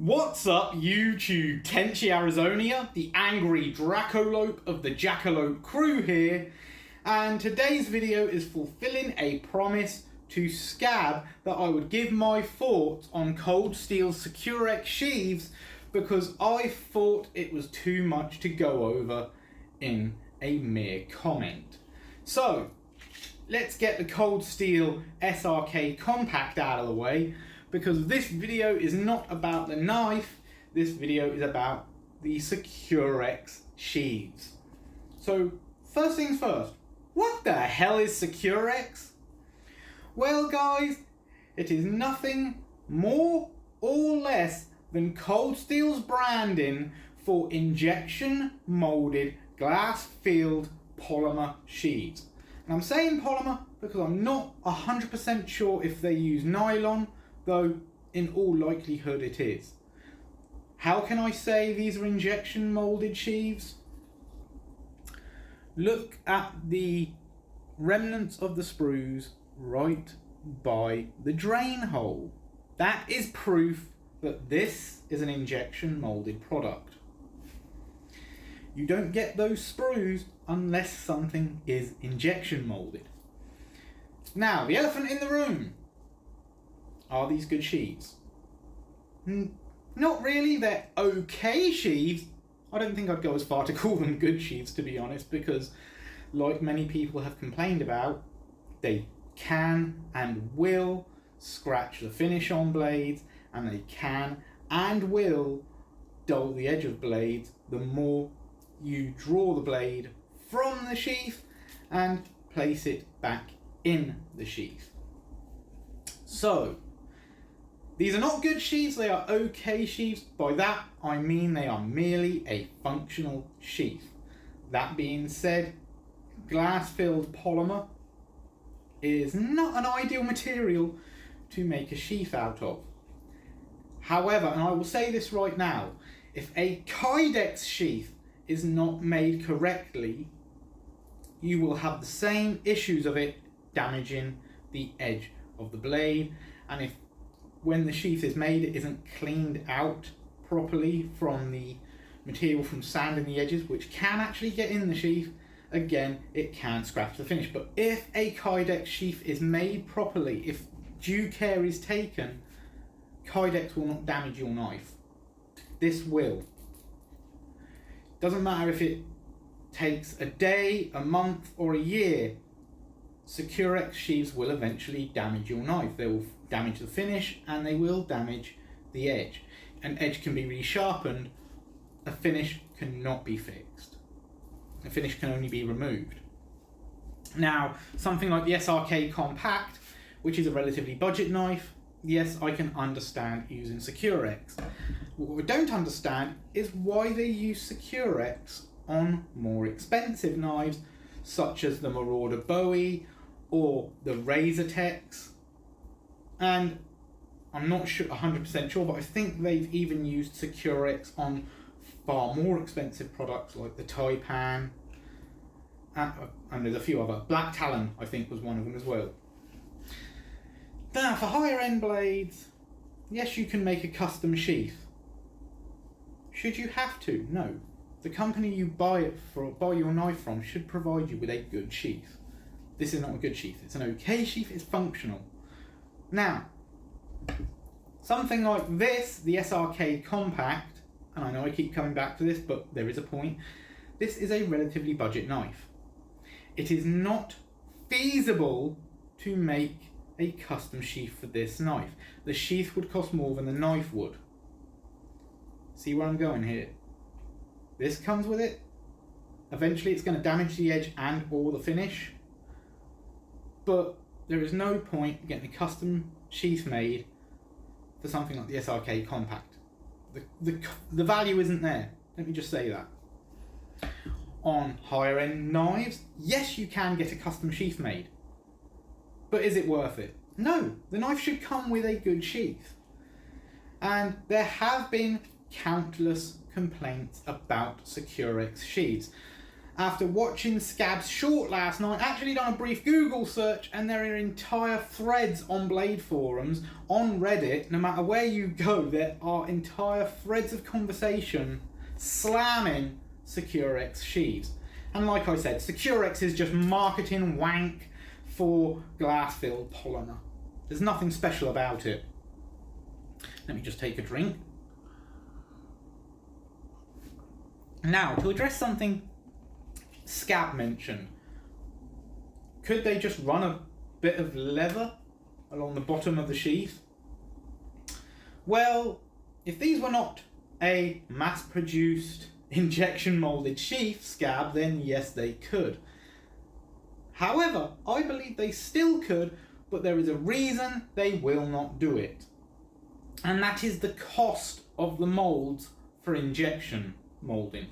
What's up, YouTube? Tenchi Arizonia, the angry Dracolope of the Jackalope crew here, and today's video is fulfilling a promise to Scab that I would give my thoughts on Cold Steel's SRK-C sheathes because I thought it was too much to go over in a mere comment. So, let's get the Cold Steel SRK Compact out of the way, because this video is not about the knife, this video is about the SRK-C sheathes. So, first things first, what the hell is SRK-C? Well guys, it is nothing more or less than Cold Steel's branding for injection molded glass-filled polymer sheaths. And I'm saying polymer because I'm not 100% sure if they use nylon, though in all likelihood it is. How can I say these are injection molded sheaths? Look at the remnants of the sprues right by the drain hole. That is proof that this is an injection molded product. You don't get those sprues unless something is injection molded. Now, the elephant in the room. Are these good sheaths? Not really, they're okay sheaths. I don't think I'd go as far to call them good sheaths, to be honest, because like many people have complained about, they can and will scratch the finish on blades, and they can and will dull the edge of blades the more you draw the blade from the sheath and place it back in the sheath. So, these are not good sheaths, they are okay sheaths. By that I mean they are merely a functional sheath. That being said, glass-filled polymer is not an ideal material to make a sheath out of. However, and I will say this right now, if a Kydex sheath is not made correctly, you will have the same issues of it damaging the edge of the blade, and if when the sheath is made it isn't cleaned out properly from the material from sanding the edges, which can actually get in the sheath, again it can scratch the finish. But if a Kydex sheath is made properly, if due care is taken, Kydex will not damage your knife. This will. Doesn't matter if it takes a day, a month or a year, SRK-C sheaths will eventually damage your knife. They will damage the finish and they will damage the edge. An edge can be resharpened, a finish cannot be fixed. A finish can only be removed. Now, something like the SRK Compact, which is a relatively budget knife, yes, I can understand using SRK-C. What we don't understand is why they use SRK-C on more expensive knives, such as the Marauder Bowie or the Razortex. And I'm not sure, 100% sure, but I think they've even used SRK-C on far more expensive products like the Taipan, and there's a few other. Black Talon, I think, was one of them as well. Now, for higher end blades, yes, you can make a custom sheath. Should you have to? No. The company you buy your knife from should provide you with a good sheath. This is not a good sheath. It's an okay sheath. It's functional. Now, something like this, the SRK Compact, and I know I keep coming back to this, but there is a point. This is a relatively budget knife. It is not feasible to make a custom sheath for this knife. The sheath would cost more than the knife would. See where I'm going here? This comes with it. Eventually it's going to damage the edge and or the finish. But there is no point getting a custom sheath made for something like the SRK Compact. The value isn't there. Let me just say that. On higher end knives, yes, you can get a custom sheath made. But is it worth it? No, the knife should come with a good sheath. And there have been countless complaints about SRK-C sheaths. after watching Scab's short last night, actually done a brief Google search, and there are entire threads on Blade forums, on Reddit, no matter where you go, there are entire threads of conversation slamming Secure-X sheaths. And like I said, Secure-X is just marketing wank for glass-filled polymer. There's nothing special about it. Let me just take a drink. Now, to address something Scab mentioned, could they just run a bit of leather along the bottom of the sheath? Well, if these were not a mass-produced injection molded sheath, Scab, then yes, they could. However, I believe they still could, but there is a reason they will not do it. And that is the cost of the molds for injection molding.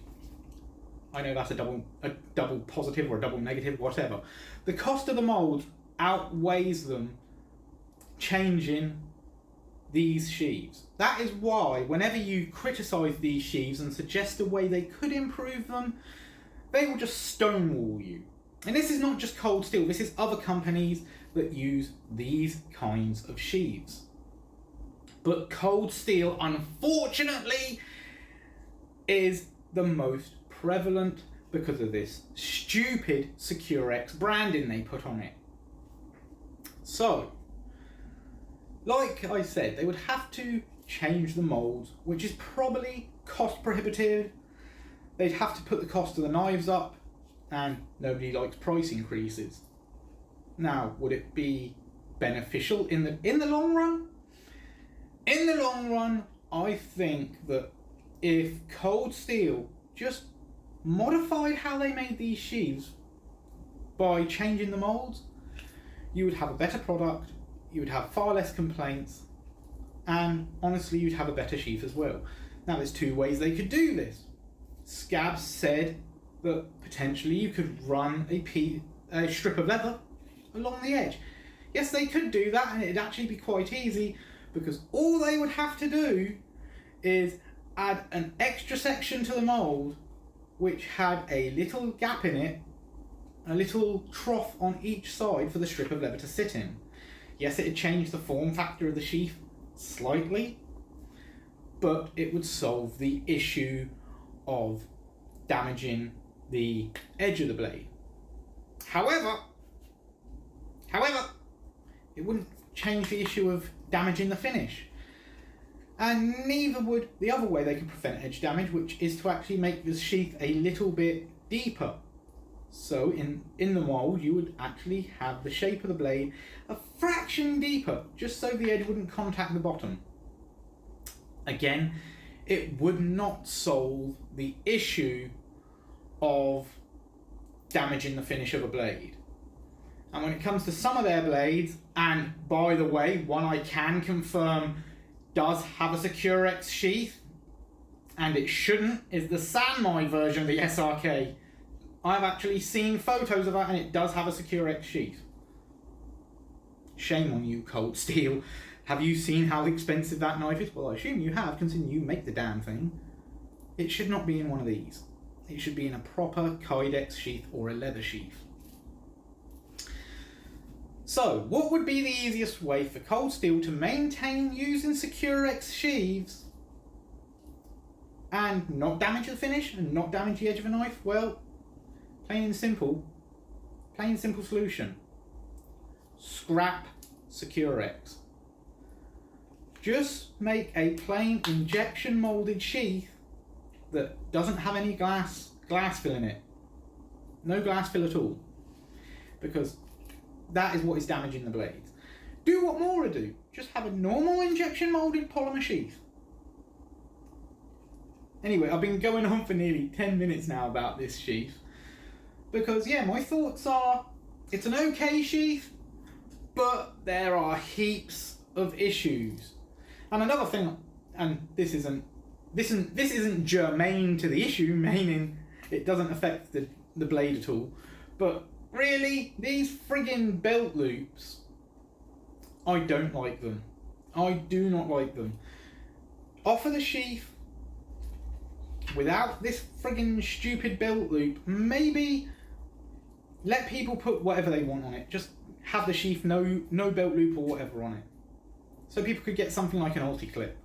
I know that's a double positive or a double negative, whatever. The cost of the molds outweighs them changing these sheaths. That is why whenever you criticise these sheaths and suggest a way they could improve them, they will just stonewall you. And this is not just Cold Steel, this is other companies that use these kinds of sheaths. But Cold Steel, unfortunately, is the most prevalent because of this stupid Secure-X branding they put on it. So, like I said, they would have to change the molds, which is probably cost prohibitive. They'd have to put the cost of the knives up, and nobody likes price increases. Now, would it be beneficial in the long run? In the long run, I think that if Cold Steel just modified how they made these sheaths by changing the molds, you would have a better product, you would have far less complaints, and honestly you'd have a better sheath as well. Now there's two ways they could do this. Scab said that potentially you could run a strip of leather along the edge. Yes, they could do that, and it'd actually be quite easy, because all they would have to do is add an extra section to the mould which had a little gap in it, a little trough on each side for the strip of leather to sit in. Yes, it had changed the form factor of the sheath slightly, but it would solve the issue of damaging the edge of the blade. However, it wouldn't change the issue of damaging the finish. And neither would the other way they could prevent edge damage, which is to actually make the sheath a little bit deeper. So in the mould, you would actually have the shape of the blade a fraction deeper, just so the edge wouldn't contact the bottom. Again, it would not solve the issue of damaging the finish of a blade. And when it comes to some of their blades, and by the way, one I can confirm does have a Secure-X sheath, and it shouldn't, is the Sanmai version of the SRK. I've actually seen photos of that, and it does have a Secure-X sheath. Shame on you, Cold Steel. Have you seen how expensive that knife is? Well, I assume you have, considering you make the damn thing. It should not be in one of these. It should be in a proper Kydex sheath or a leather sheath. So, what would be the easiest way for Cold Steel to maintain using Secure-X sheaths and not damage the finish and not damage the edge of a knife? Well, plain and simple solution. Scrap Secure-X. Just make a plain injection molded sheath that doesn't have any glass fill in it. No glass fill at all. Because that is what is damaging the blades. Do what Mora do. Just have a normal injection molded polymer sheath. Anyway, I've been going on for nearly 10 minutes now about this sheath. Because, yeah, my thoughts are, it's an okay sheath, but there are heaps of issues. And another thing, and this isn't germane to the issue, meaning it doesn't affect the blade at all, but really, these friggin' belt loops, I don't like them. I do not like them. Offer the sheath without this friggin' stupid belt loop, maybe let people put whatever they want on it. Just have the sheath, no belt loop or whatever on it. So people could get something like an ulti-clip.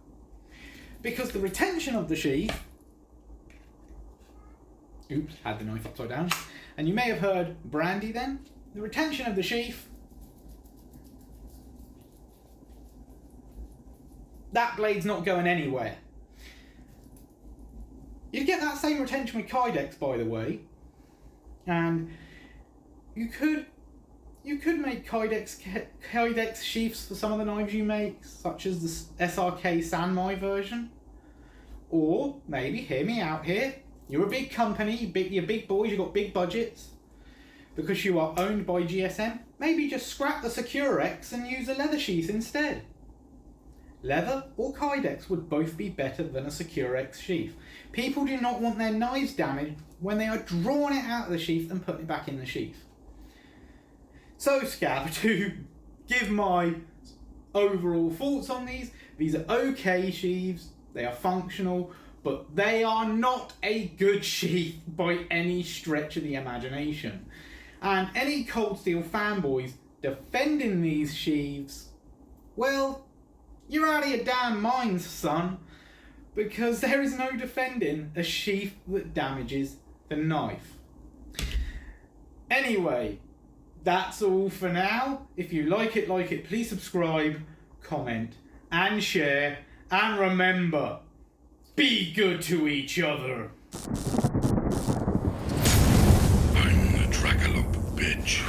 Because the retention of the sheath... Oops, had the knife upside down. And you may have heard brandy then. The retention of the sheath... That blade's not going anywhere. You get that same retention with Kydex, by the way. And you could make Kydex sheaths for some of the knives you make, such as the SRK Sanmai version. Or maybe, hear me out here, you're a big company, you're big boys, you've got big budgets. Because you are owned by GSM, maybe just scrap the Secure-X and use a leather sheath instead. Leather or Kydex would both be better than a Secure-X sheath. People do not want their knives damaged when they are drawing it out of the sheath and putting it back in the sheath. So, Scab, to give my overall thoughts on these are okay sheaths, they are functional, but they are not a good sheath by any stretch of the imagination. And any Cold Steel fanboys defending these sheaths, well, you're out of your damn minds, son, because there is no defending a sheath that damages the knife. Anyway, that's all for now. If you like it, please subscribe, comment, and share. And remember, be good to each other. I'm the Dracolope, bitch.